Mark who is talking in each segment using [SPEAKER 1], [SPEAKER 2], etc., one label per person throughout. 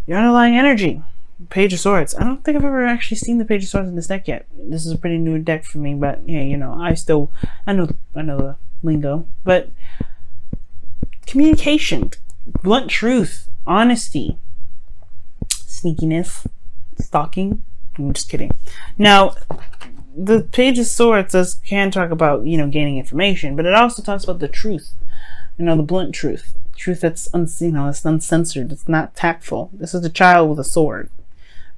[SPEAKER 1] Your underlying energy. Page of Swords. I don't think I've ever actually seen the Page of Swords in this deck yet. This is a pretty new deck for me, but yeah, you know, I know the lingo. But communication, blunt truth, honesty, sneakiness, stalking. I'm just kidding. Now, the Page of Swords can talk about, you know, gaining information, but it also talks about the truth. You know, the blunt truth. Truth that's unseen, you know, it's uncensored, it's not tactful. This is a child with a sword,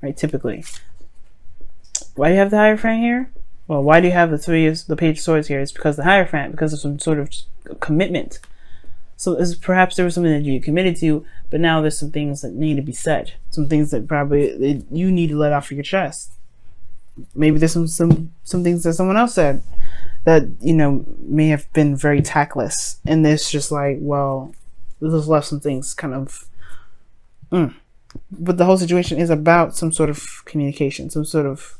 [SPEAKER 1] right? Typically. Why do you have the Hierophant here? Well, why do you have the Page of Swords here? It's because the Hierophant, because of some sort of commitment. So perhaps there was something that you committed to, but now there's some things that need to be said. Some things that probably you need to let off your chest. Maybe there's some things that someone else said that, you know, may have been very tactless, and it's just like, well, this left some things kind of but the whole situation is about some sort of communication, some sort of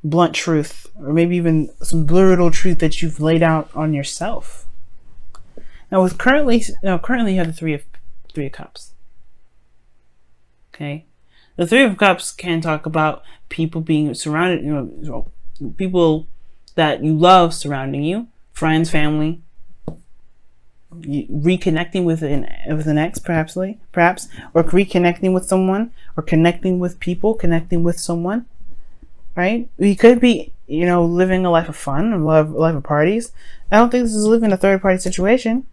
[SPEAKER 1] blunt truth, or maybe even some brutal truth that you've laid out on yourself. Now with currently you have the Three of Cups. Okay, the Three of Cups can talk about people being surrounded, you know, people that you love surrounding you, friends, family, reconnecting with an ex, perhaps, or reconnecting with someone, or connecting with people, connecting with someone, right? You could be, you know, living a life of fun, a life of parties. I don't think this is living a third-party situation,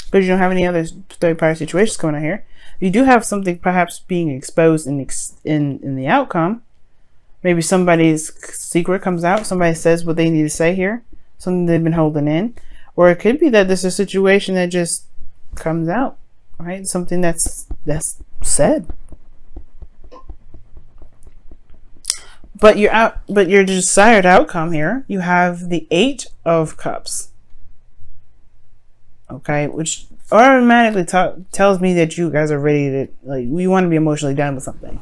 [SPEAKER 1] because you don't have any other third-party situations going on here. You do have something perhaps being exposed in the outcome. Maybe somebody's secret comes out, somebody says what they need to say here, something they've been holding in. Or it could be that there's a situation that just comes out, right? Something that's said. But your desired outcome here, you have the Eight of Cups. Okay, which automatically tells me that you guys are ready to, like, we want to be emotionally done with something.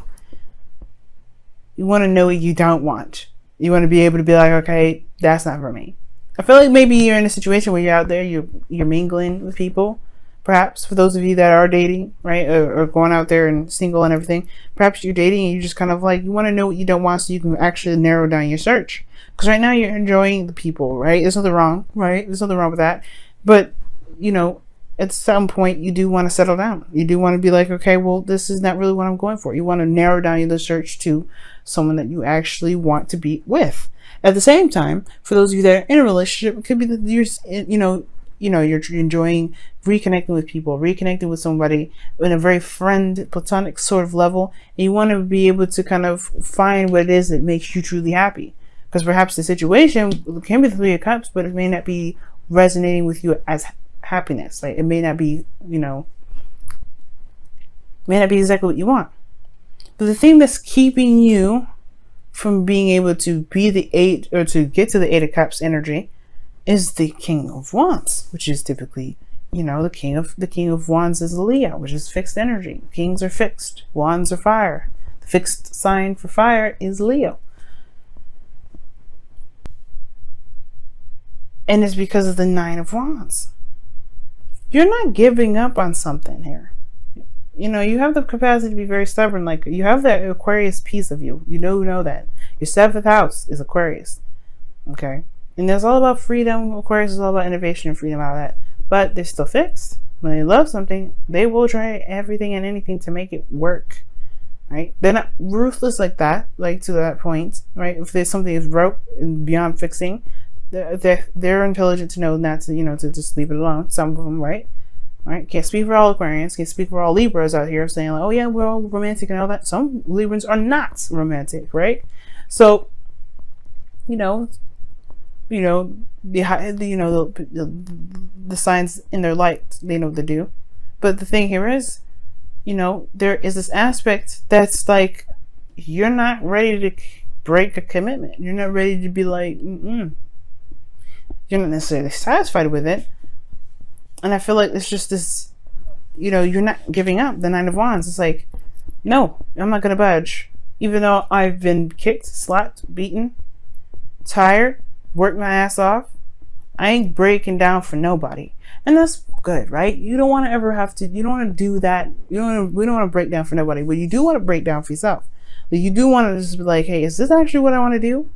[SPEAKER 1] You want to know what you don't want. You want to be able to be like, okay, that's not for me. I feel like maybe you're in a situation where you're out there, you're mingling with people. Perhaps for those of you that are dating, right, or going out there and single and everything, perhaps you're dating and you just kind of like, you want to know what you don't want so you can actually narrow down your search. Because right now you're enjoying the people, right? There's nothing wrong, right? There's nothing wrong with that. But, you know, at some point you do want to settle down. You do want to be like, okay, well, this is not really what I'm going for. You want to narrow down your search to someone that you actually want to be with. At the same time, for those of you that are in a relationship, it could be that you're, you're enjoying reconnecting with people, reconnecting with somebody in a very platonic sort of level, and you want to be able to kind of find what it is that makes you truly happy. Because perhaps the situation can be the Three of Cups, but it may not be resonating with you as happiness. Like, it may not be, may not be exactly what you want. But the thing that's keeping you from being able to be the Eight, or to get to the Eight of Cups energy, is the King of Wands, which is typically, the King of Wands is Leo, which is fixed energy. Kings are fixed, Wands are fire. The fixed sign for fire is Leo. And it's because of the Nine of Wands. You're not giving up on something here. You have the capacity to be very stubborn. Like, you have that Aquarius piece of you. You know that. Your 7th house is Aquarius. Okay? And that's all about freedom. Aquarius is all about innovation and freedom, all that. But they're still fixed. When they love something, they will try everything and anything to make it work. Right? They're not ruthless like that, like to that point. Right? If there's something that's broke and beyond fixing, they're intelligent to know not to, to just leave it alone. Some of them, right? Right? Can't speak for all Aquarians, can't speak for all Libras out here saying like, oh yeah, we're all romantic and all that. Some Librans are not romantic, right? So, the signs in their light, they know what to do. But the thing here is, there is this aspect that's like, you're not ready to break a commitment. You're not ready to be like, You're not necessarily satisfied with it. And I feel like it's just this, you're not giving up. The Nine of Wands. It's like, no, I'm not going to budge. Even though I've been kicked, slapped, beaten, tired, worked my ass off, I ain't breaking down for nobody. And that's good, right? You don't want to ever have to, you don't want to do that. We don't want to break down for nobody, but you do want to break down for yourself. Like, you do want to just be like, hey, is this actually what I want to do?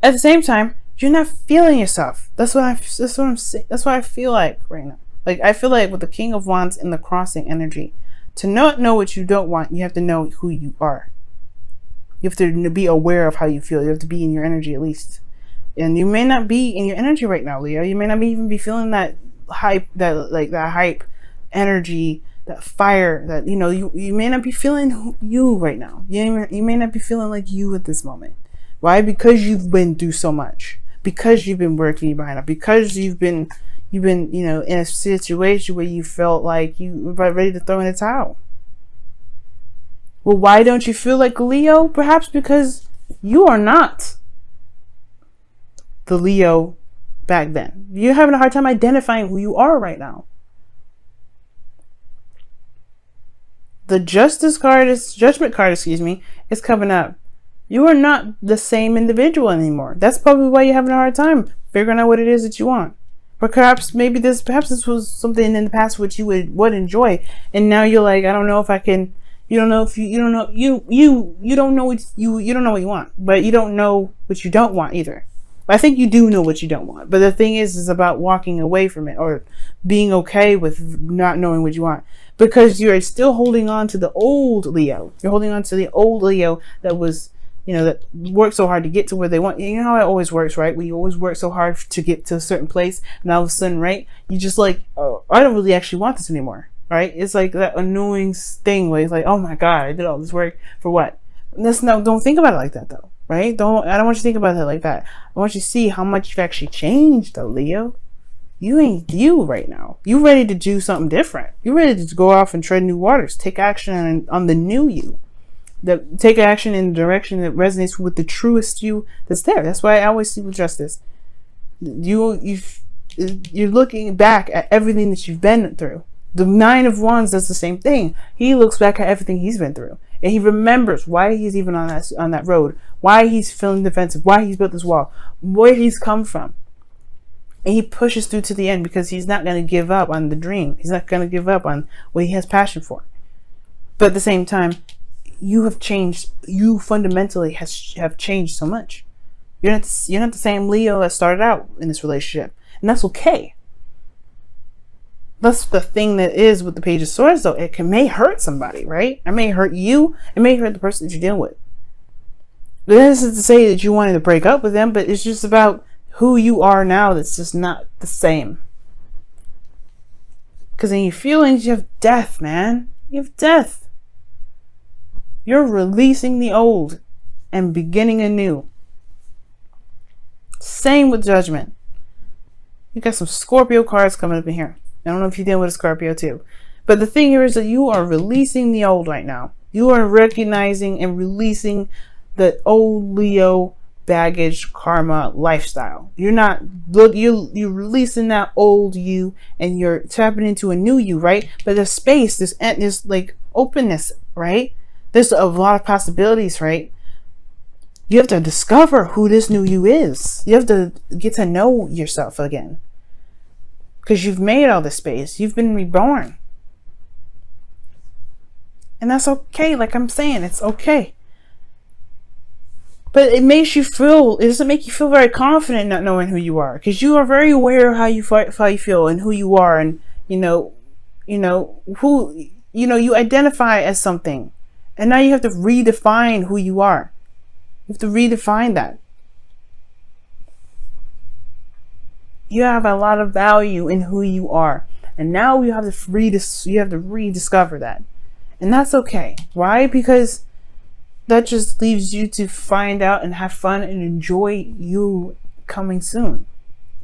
[SPEAKER 1] At the same time, you're not feeling yourself. That's what I'm saying. That's what I feel like right now. Like, I feel like with the King of Wands and the crossing energy, to not know what you don't want, you have to know who you are. You have to be aware of how you feel. You have to be in your energy at least. And you may not be in your energy right now, Leo. You may not even be feeling that hype, that hype energy, that fire, that, you know, you may not be feeling you right now. You may not be feeling like you at this moment. Why? Because you've been through so much. Because you've been working behind it. Because you've been, you know, in a situation where you felt like you were ready to throw in the towel. Well, why don't you feel like Leo? Perhaps because you are not the Leo back then. You're having a hard time identifying who you are right now. The judgment card, excuse me, is coming up. You are not the same individual anymore. That's probably why you're having a hard time figuring out what it is that you want. Perhaps this was something in the past which you would enjoy, and now you're like, I don't know if I can. You don't know what you want, but you don't know what you don't want either. I think you do know what you don't want, but the thing is about walking away from it, or being okay with not knowing what you want, because you're still holding on to the old Leo. You're holding on to the old Leo that was, you know, that worked so hard to get to where they want. You know how it always works, right? We always work so hard to get to a certain place, and all of a sudden, right, you just like, oh, I don't really actually want this anymore, right? It's like that annoying thing where it's like, oh my God, I did all this work for what? Don't think about it like that though. Right? I don't want you to think about it like that. I want you to see how much you've actually changed, though, Leo. You ain't you right now. You ready to do something different. You ready to go off and tread new waters. Take action on the new you. Take action in the direction that resonates with the truest you that's there. That's why I always see with justice. You're looking back at everything that you've been through. The Nine of Wands does the same thing. He looks back at everything he's been through. And he remembers why he's even on that road, why he's feeling defensive, why he's built this wall, where he's come from. And he pushes through to the end because he's not going to give up on the dream. He's not going to give up on what he has passion for. But at the same time, you have changed. You fundamentally have changed so much. You're not the same Leo that started out in this relationship. And that's okay. That's the thing that is with the Page of Swords, though. It may hurt somebody, right? It may hurt you. It may hurt the person that you're dealing with. This isn't to say that you wanted to break up with them, but it's just about who you are now that's just not the same. Because in your feelings, you have death, man. You have death. You're releasing the old and beginning anew. Same with Judgment. You got some Scorpio cards coming up in here. I don't know if you're dealing with a Scorpio too. But the thing here is that you are releasing the old right now. You are recognizing and releasing the old Leo baggage, karma, lifestyle. You're releasing that old you and you're tapping into a new you, right? But there's space, there's like openness, right? There's a lot of possibilities, right? You have to discover who this new you is. You have to get to know yourself again. Because you've made all this space. You've been reborn. And that's okay. Like I'm saying, it's okay. But it doesn't make you feel very confident not knowing who you are. Because you are very aware of how you feel and who you are. And, you identify as something. And now you have to redefine who you are. You have to redefine that. You have a lot of value in who you are. And now you have to rediscover that. And that's okay. Why? Because that just leaves you to find out and have fun and enjoy you coming soon.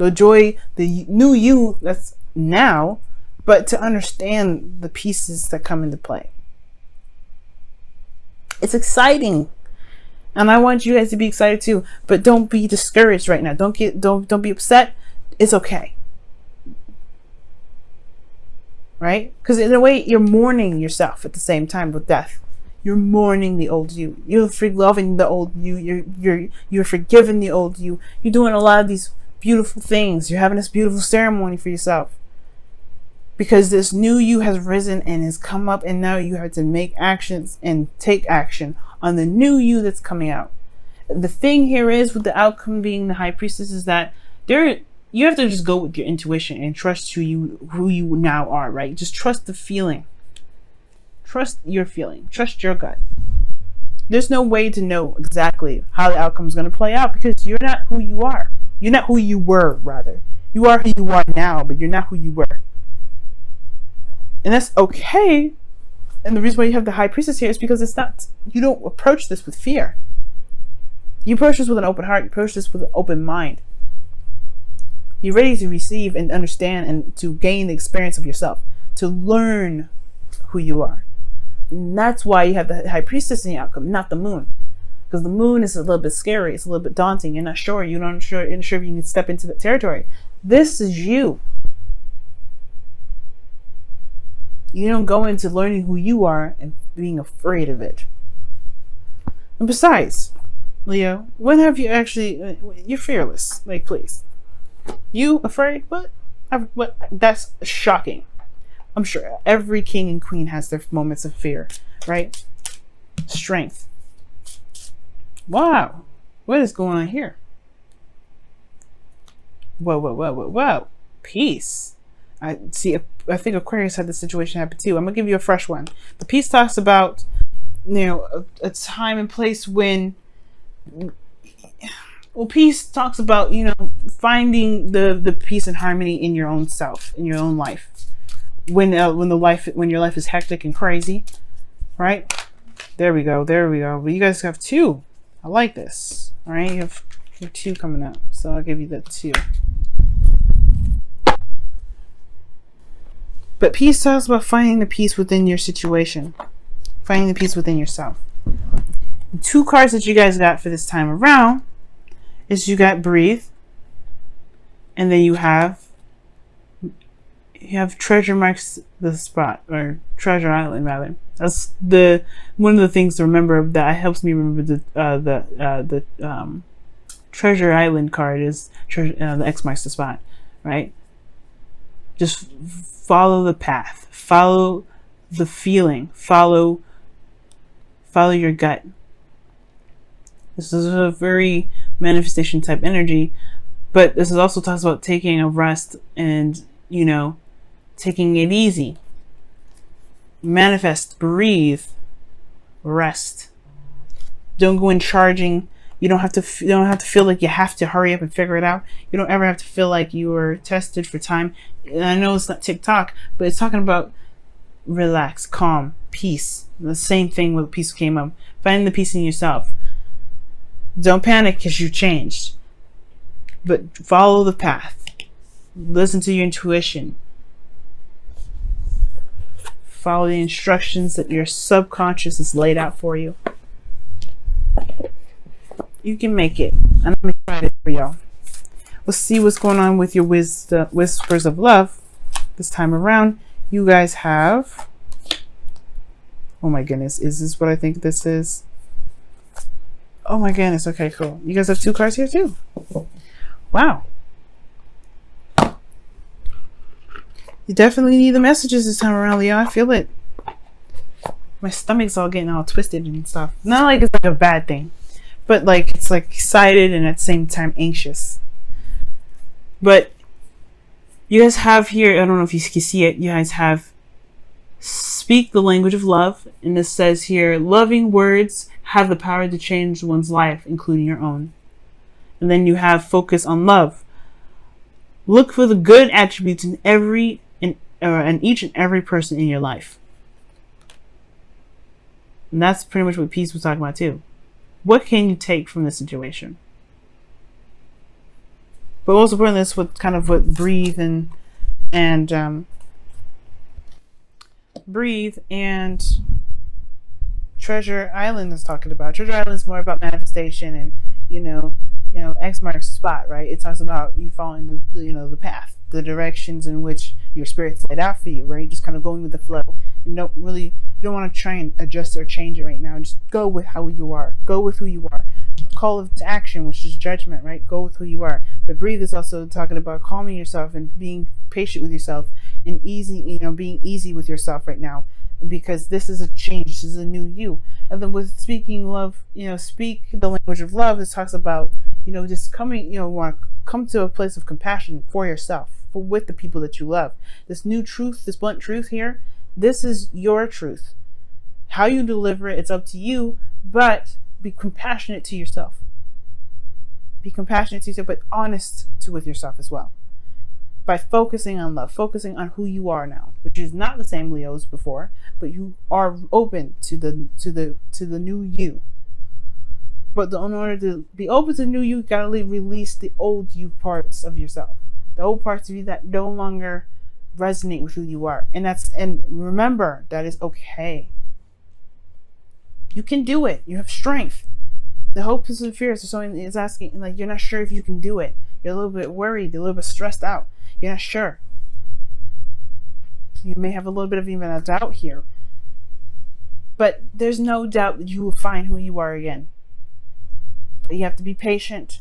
[SPEAKER 1] Enjoy the new you that's now, but to understand the pieces that come into play. It's exciting. And I want you guys to be excited too. But don't be discouraged right now. Don't be upset. It's okay. Right? Because in a way, you're mourning yourself at the same time with death. You're mourning the old you. You're loving the old you. You're forgiving the old you. You're doing a lot of these beautiful things. You're having this beautiful ceremony for yourself. Because this new you has risen and has come up, and now you have to make actions and take action on the new you that's coming out. The thing here is, with the outcome being the High Priestess, is that you have to just go with your intuition and trust who you now are, right? Just trust the feeling. Trust your feeling. Trust your gut. There's no way to know exactly how the outcome is going to play out, because you're not who you are. You're not who you were, rather. You are who you are now, but you're not who you were. And that's okay. And the reason why you have the High Priestess here is because you don't approach this with fear. You approach this with an open heart. You approach this with an open mind. You're ready to receive and understand and to gain the experience of yourself, to learn who you are. And that's why you have the High Priestess in the outcome, not the Moon. Because the Moon is a little bit scary. It's a little bit daunting. You're not sure. You're not sure if you can step into that territory. This is you. You don't go into learning who you are and being afraid of it. And besides, Leo, when have you actually... You're fearless. Like, please. You afraid? What? That's shocking. I'm sure every king and queen has their moments of fear, right? Strength. Wow. What is going on here? Whoa. Peace. I think Aquarius had this situation happen too. I'm going to give you a fresh one. The Peace talks about, a time and place when... Well, peace talks about, finding the peace and harmony in your own self, in your own life. When your life is hectic and crazy, right? There we go. But you guys have 2. I like this. All right, you have 2 coming up, so I'll give you the 2. But peace talks about finding the peace within your situation, finding the peace within yourself. The 2 cards that you guys got for this time around is you got Breathe, and then you have Treasure Marks the Spot, or Treasure Island rather. That's one of the things to remember that helps me remember the Treasure Island card is the X marks the spot, right? Just follow the path, follow the feeling, follow your gut. This is a very manifestation type energy, but this is also talks about taking a rest and taking it easy. Manifest, breathe, rest. Don't go in charging. You don't have to feel like you have to hurry up and figure it out. You don't ever have to feel like you were tested for time. And I know it's not TikTok, but it's talking about relax, calm, peace. The same thing with peace came up. Finding the peace in yourself. Don't panic because you changed, but follow the path. Listen to your intuition. Follow the instructions that your subconscious has laid out for you. You can make it. And I'm excited for y'all. Let's see what's going on with your Whispers of Love this time around. You guys have... Oh my goodness. Is this what I think this is? Oh my goodness. Okay, cool. You guys have 2 cards here too. Wow. You definitely need the messages this time around, Leo. I feel it. My stomach's all getting all twisted and stuff. Not like it's like a bad thing, but like it's like excited and at the same time anxious. But you guys have here, I don't know if you can see it, you guys have speak the language of love. And this says here, loving words have the power to change one's life, including your own. And then you have focus on love. Look for the good attributes in each and every person in your life. And that's pretty much what Peace was talking about too. What can you take from this situation? But most importantly, this what kind of what Breathe and Treasure Island is talking about. Treasure Island is more about manifestation and X marks the spot, right? It talks about you following the path, the directions in which your spirit's laid out for you, right? Just kind of going with the flow, and you don't want to try and adjust or change it right now. Just go with how you are. Go with who you are. call to action, which is judgment, right? Go with who you are. But breathe is also talking about calming yourself and being patient with yourself and easy, being easy with yourself right now, because this is a change. This is a new you. And then with speaking love, speak the language of love. This talks about, just coming, want to come to a place of compassion for yourself, with the people that you love. This new truth, this blunt truth here, this is your truth. How you deliver it, it's up to you, but be compassionate to yourself. Be compassionate to yourself, but honest with yourself as well. By focusing on love, focusing on who you are now, which is not the same Leo as before, but you are open to the new you. But in order to be open to the new you gotta release the old you parts of yourself, the old parts of you that no longer resonate with who you are. And remember, that is okay. You can do it. You have strength. The hopes and fears of someone is asking, like, you're not sure if you can do it. You're a little bit worried, a little bit stressed out. You're not sure. You may have a little bit of even a doubt here. But there's no doubt that you will find who you are again. But you have to be patient.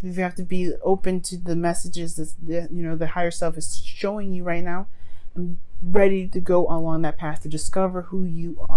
[SPEAKER 1] You have to be open to the messages that the higher self is showing you right now, and ready to go along that path to discover who you are.